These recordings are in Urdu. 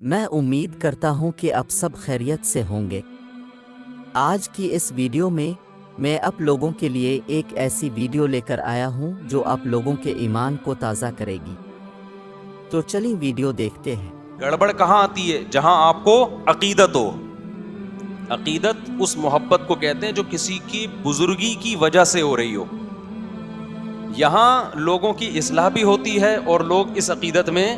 میں امید کرتا ہوں کہ اب سب خیریت سے ہوں گے۔ آج کی اس ویڈیو میں آپ لوگوں کے لیے ایک ایسی ویڈیو لے کر آیا ہوں جو آپ لوگوں کے ایمان کو تازہ کرے گی۔ تو چلیں ویڈیو دیکھتے ہیں۔ گڑبڑ کہاں آتی ہے؟ جہاں آپ کو عقیدت ہو۔ عقیدت اس محبت کو کہتے ہیں جو کسی کی بزرگی کی وجہ سے ہو رہی ہو۔ یہاں لوگوں کی اصلاح بھی ہوتی ہے اور لوگ اس عقیدت میں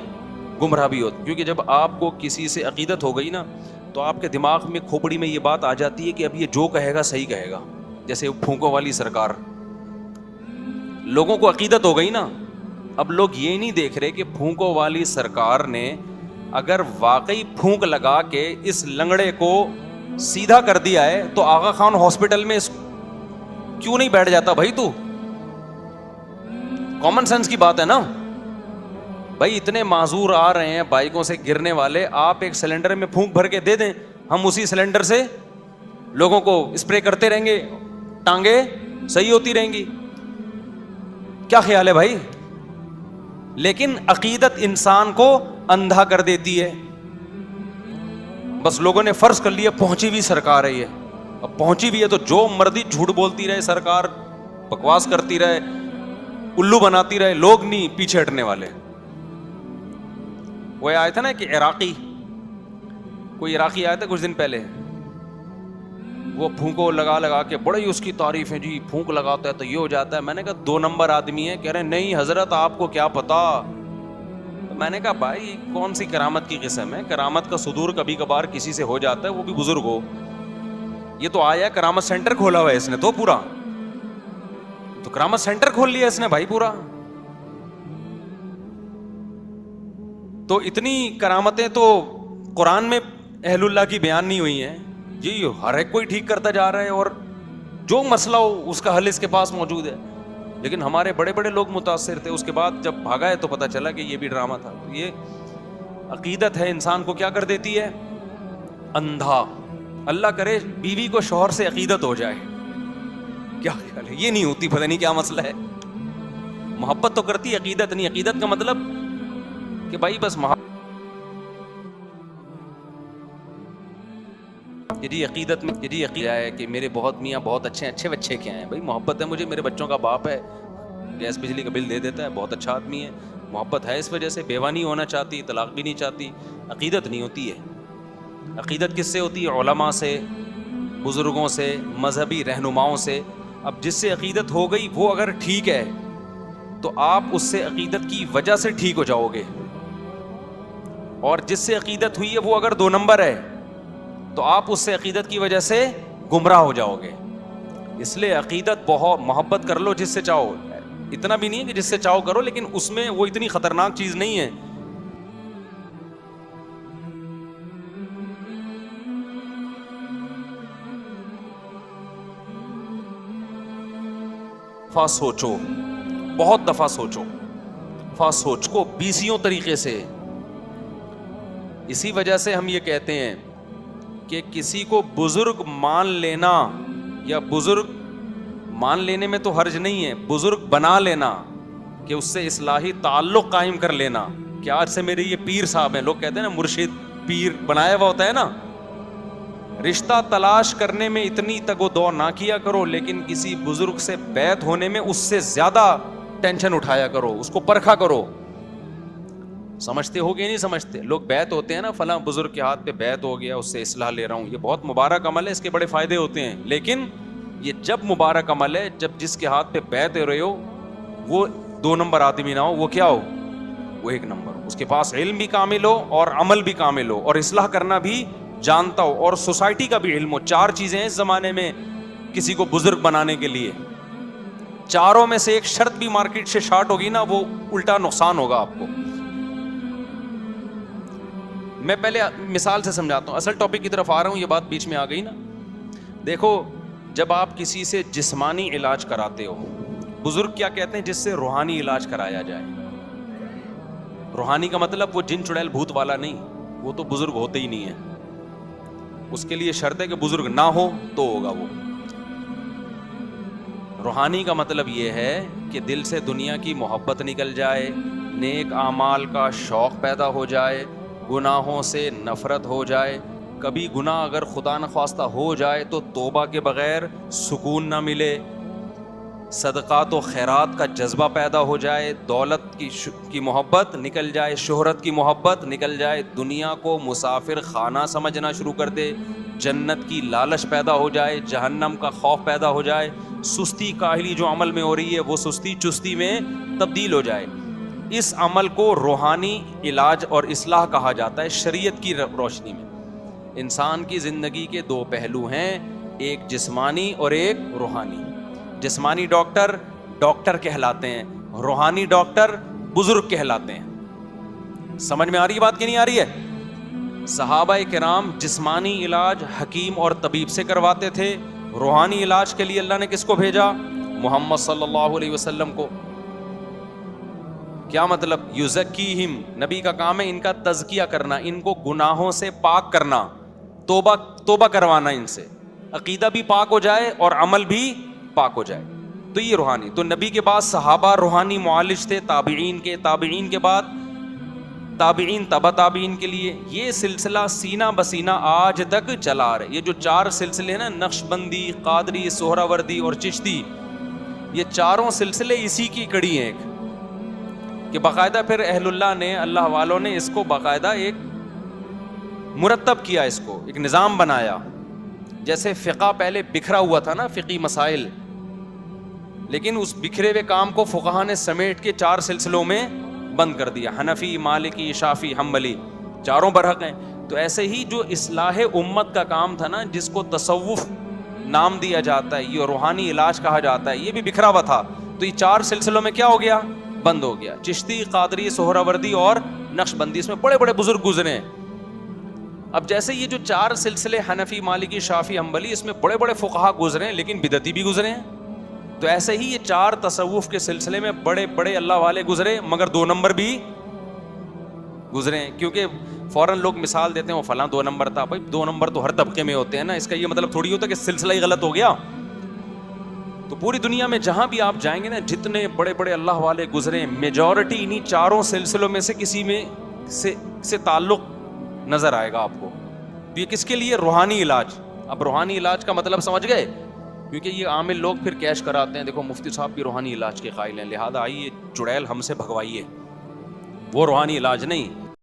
گمراہ بھی ہوتے، کیونکہ جب آپ کو کسی سے عقیدت ہو گئی نا تو آپ کے دماغ میں کھوپڑی میں یہ بات آ جاتی ہے کہ اب یہ جو کہے گا صحیح کہے گا۔ جیسے پھونکوں والی سرکار، لوگوں کو عقیدت ہو گئی نا، اب لوگ یہ نہیں دیکھ رہے کہ پھونکوں والی سرکار نے اگر واقعی پھونک لگا کے اس لنگڑے کو سیدھا کر دیا ہے تو آغا خان ہاسپٹل میں کیوں نہیں بیٹھ جاتا بھائی؟ تو کامن سینس کی بات ہے نا بھائی، اتنے معذور آ رہے ہیں بائکوں سے گرنے والے، آپ ایک سلنڈر میں پھونک بھر کے دے دیں، ہم اسی سلنڈر سے لوگوں کو اسپرے کرتے رہیں گے، ٹانگیں صحیح ہوتی رہیں گی۔ کیا خیال ہے بھائی؟ لیکن عقیدت انسان کو اندھا کر دیتی ہے۔ بس لوگوں نے فرض کر لیا پہنچی ہوئی سرکار ہے، یہ اب پہنچی ہوئی ہے تو جو مرضی جھوٹ بولتی رہے سرکار، بکواس کرتی رہے، الو بناتی رہے، لوگ نہیں پیچھے ہٹنے والے۔ وہ آیا تھا نا کہ کوئی عراقی آیا تھا کچھ دن پہلے، وہ پھونکو لگا کے بڑی اس کی تعریف ہے، جی پھونک لگاتا ہے تو یہ ہو جاتا ہے۔ میں نے کہا 2 نمبر آدمی ہے۔ کہہ رہے نہیں حضرت آپ کو کیا پتا۔ میں نے کہا بھائی کون سی کرامت کی قسم ہے؟ کرامت کا صدور کبھی کبھار کسی سے ہو جاتا ہے، وہ بھی بزرگ ہو۔ یہ تو آیا کرامت سینٹر کھولا ہوا ہے اس نے تو پورا، تو کرامت سینٹر کھول لیا اس نے بھائی پورا۔ تو اتنی کرامتیں تو قرآن میں اہل اللہ کی بیان نہیں ہوئی ہیں جی، ہر ایک کوئی ٹھیک کرتا جا رہا ہے اور جو مسئلہ ہو اس کا حل اس کے پاس موجود ہے۔ لیکن ہمارے بڑے بڑے لوگ متاثر تھے، اس کے بعد جب بھاگا ہے تو پتہ چلا کہ یہ بھی ڈرامہ تھا۔ تو یہ عقیدت ہے انسان کو کیا کر دیتی ہے؟ اندھا۔ اللہ کرے بیوی کو شوہر سے عقیدت ہو جائے، کیا خیال ہے؟ یہ نہیں ہوتی، پتہ نہیں کیا مسئلہ ہے۔ محبت تو کرتی، عقیدت نہیں۔ عقیدت کا مطلب کہ بھائی بس یہ عقیدت میں یہ عقیدہ ہے کہ میرے بہت میاں بہت اچھے بچے کیا ہیں بھائی، محبت ہے مجھے، میرے بچوں کا باپ ہے، گیس بجلی کا بل دے دیتا ہے، بہت اچھا آدمی ہے، محبت ہے اس وجہ سے، بیوہ نہیں ہونا چاہتی، طلاق بھی نہیں چاہتی۔ عقیدت نہیں ہوتی ہے۔ عقیدت کس سے ہوتی ہے؟ علماء سے، بزرگوں سے، مذہبی رہنماؤں سے۔ اب جس سے عقیدت ہو گئی وہ اگر ٹھیک ہے تو آپ اس سے عقیدت کی وجہ سے ٹھیک ہو جاؤ گے، اور جس سے عقیدت ہوئی ہے وہ اگر 2 نمبر ہے تو آپ اس سے عقیدت کی وجہ سے گمراہ ہو جاؤ گے۔ اس لیے عقیدت بہت محبت کر لو جس سے چاہو، اتنا بھی نہیں ہے کہ جس سے چاہو کرو، لیکن اس میں وہ اتنی خطرناک چیز نہیں ہے۔ سوچو، بہت دفعہ سوچو، سوچ کو 20 طریقے سے۔ اسی وجہ سے ہم یہ کہتے ہیں کہ کسی کو بزرگ مان لینا، یا بزرگ مان لینے میں تو حرج نہیں ہے، بزرگ بنا لینا، کہ اس سے اصلاحی تعلق قائم کر لینا۔ کہ آج سے میرے یہ پیر صاحب ہیں، لوگ کہتے ہیں نا مرشد پیر بنایا ہوا ہوتا ہے نا۔ رشتہ تلاش کرنے میں اتنی تگ و دو نہ کیا کرو، لیکن کسی بزرگ سے بیعت ہونے میں اس سے زیادہ ٹینشن اٹھایا کرو، اس کو پرکھا کرو۔ سمجھتے ہو کہ نہیں سمجھتے؟ لوگ بیعت ہوتے ہیں نا، فلاں بزرگ کے ہاتھ پہ بیعت ہو گیا، اس سے اصلاح لے رہا ہوں، یہ بہت مبارک عمل ہے، اس کے بڑے فائدے ہوتے ہیں، لیکن یہ جب مبارک عمل ہے جب جس کے ہاتھ پہ بیعت ہو رہے ہو وہ 2 نمبر آدمی نہ ہو، وہ کیا ہو؟ وہ 1 نمبر ہو، اس کے پاس علم بھی کامل ہو اور عمل بھی کامل ہو اور اصلاح کرنا بھی جانتا ہو اور سوسائٹی کا بھی علم ہو۔ 4 چیزیں ہیں اس زمانے میں کسی کو بزرگ بنانے کے لیے، چاروں میں سے ایک شرط بھی مارکیٹ سے شارٹ ہوگی نا، وہ الٹا نقصان ہوگا آپ کو۔ میں پہلے مثال سے سمجھاتا ہوں، اصل ٹاپک کی طرف آ رہا ہوں، یہ بات بیچ میں آ گئی نا۔ دیکھو، جب آپ کسی سے جسمانی علاج کراتے ہو، بزرگ کیا کہتے ہیں؟ جس سے روحانی علاج کرایا جائے۔ روحانی کا مطلب وہ جن چڑیل بھوت والا نہیں، وہ تو بزرگ ہوتے ہی نہیں ہے، اس کے لیے شرط ہے کہ بزرگ نہ ہو تو ہوگا وہ۔ روحانی کا مطلب یہ ہے کہ دل سے دنیا کی محبت نکل جائے، نیک اعمال کا شوق پیدا ہو جائے، گناہوں سے نفرت ہو جائے. کبھی گناہ اگر خدا نخواستہ ہو جائے تو توبہ کے بغیر سکون نہ ملے. صدقات و خیرات کا جذبہ پیدا ہو جائے, دولت کی محبت نکل جائے, شہرت کی محبت نکل جائے, دنیا کو مسافر خانہ سمجھنا شروع کر دے, جنت کی لالچ پیدا ہو جائے, جہنم کا خوف پیدا ہو جائے, سستی کاہلی جو عمل میں ہو رہی ہے وہ سستی چستی میں تبدیل ہو جائے. اس عمل کو روحانی علاج اور اصلاح کہا جاتا ہے شریعت کی روشنی میں. انسان کی زندگی کے دو پہلو ہیں, ایک جسمانی اور ایک روحانی. جسمانی ڈاکٹر ڈاکٹر کہلاتے ہیں, روحانی ڈاکٹر بزرگ کہلاتے ہیں. سمجھ میں آ رہی بات کہ نہیں آ رہی ہے؟ صحابہ کرام جسمانی علاج حکیم اور طبیب سے کرواتے تھے, روحانی علاج کے لیے اللہ نے کس کو بھیجا؟ محمد صلی اللہ علیہ وسلم کو. کیا مطلب؟ یزکیہم, نبی کا کام ہے ان کا تزکیہ کرنا, ان کو گناہوں سے پاک کرنا, توبہ کروانا ان سے, عقیدہ بھی پاک ہو جائے اور عمل بھی پاک ہو جائے. تو یہ روحانی. تو نبی کے بعد صحابہ روحانی معالج تھے, تابعین کے بعد تابعین تبع تابعین کے لیے. یہ سلسلہ سینہ بسینہ آج تک چلا آ رہا ہے. یہ جو 4 سلسلے نا, نقش بندی, قادری, سہراوردی اور چشتی, یہ چاروں سلسلے اسی کی کڑی ہیں ایک, کہ باقاعدہ پھر اہل اللہ نے, اللہ والوں نے اس کو باقاعدہ ایک مرتب کیا, اس کو ایک نظام بنایا. جیسے فقہ پہلے بکھرا ہوا تھا نا, فقی مسائل, لیکن اس بکھرے ہوئے کام کو فقہا نے سمیٹ کے 4 سلسلوں میں بند کر دیا. حنفی, مالکی, شافعی, حنبلی, چاروں برحق ہیں. تو ایسے ہی جو اصلاح امت کا کام تھا نا, جس کو تصوف نام دیا جاتا ہے, یہ روحانی علاج کہا جاتا ہے, یہ بھی بکھرا ہوا تھا. تو یہ 4 سلسلوں میں کیا ہو گیا؟ بند ہو گیا. چشتی, قادری, سہراوردی اور نقش بندی, اس میں بڑے بڑے بزرگ گزرے ہیں. اب جیسے یہ جو 4 سلسلے حنفی, مالکی, شافعی, حنبلی, اس میں بڑے بڑے فقہا گزرے ہیں, لیکن بدعتی بھی گزرے ہیں. تو ایسے ہی یہ 4 تصوف کے سلسلے میں بڑے بڑے اللہ والے گزرے, مگر 2 نمبر بھی گزرے ہیں. کیونکہ فوراً لوگ مثال دیتے ہیں وہ فلاں 2 نمبر تھا. بھائی 2 نمبر تو ہر طبقے میں ہوتے ہیں نا, اس کا یہ مطلب تھوڑی ہوتا کہ سلسلہ ہی غلط ہو گیا. تو پوری دنیا میں جہاں بھی آپ جائیں گے نا, جتنے بڑے بڑے اللہ والے گزرے, میجورٹی انہی 4 سلسلوں میں سے کسی میں سے تعلق نظر آئے گا آپ کو. یہ کس کے لیے؟ روحانی علاج. اب روحانی علاج کا مطلب سمجھ گئے؟ کیونکہ یہ عامل لوگ پھر کیش کراتے ہیں, دیکھو مفتی صاحب بھی روحانی علاج کے قائل ہیں, لہذا آئیے چڑیل ہم سے بھگوائیے. وہ روحانی علاج نہیں.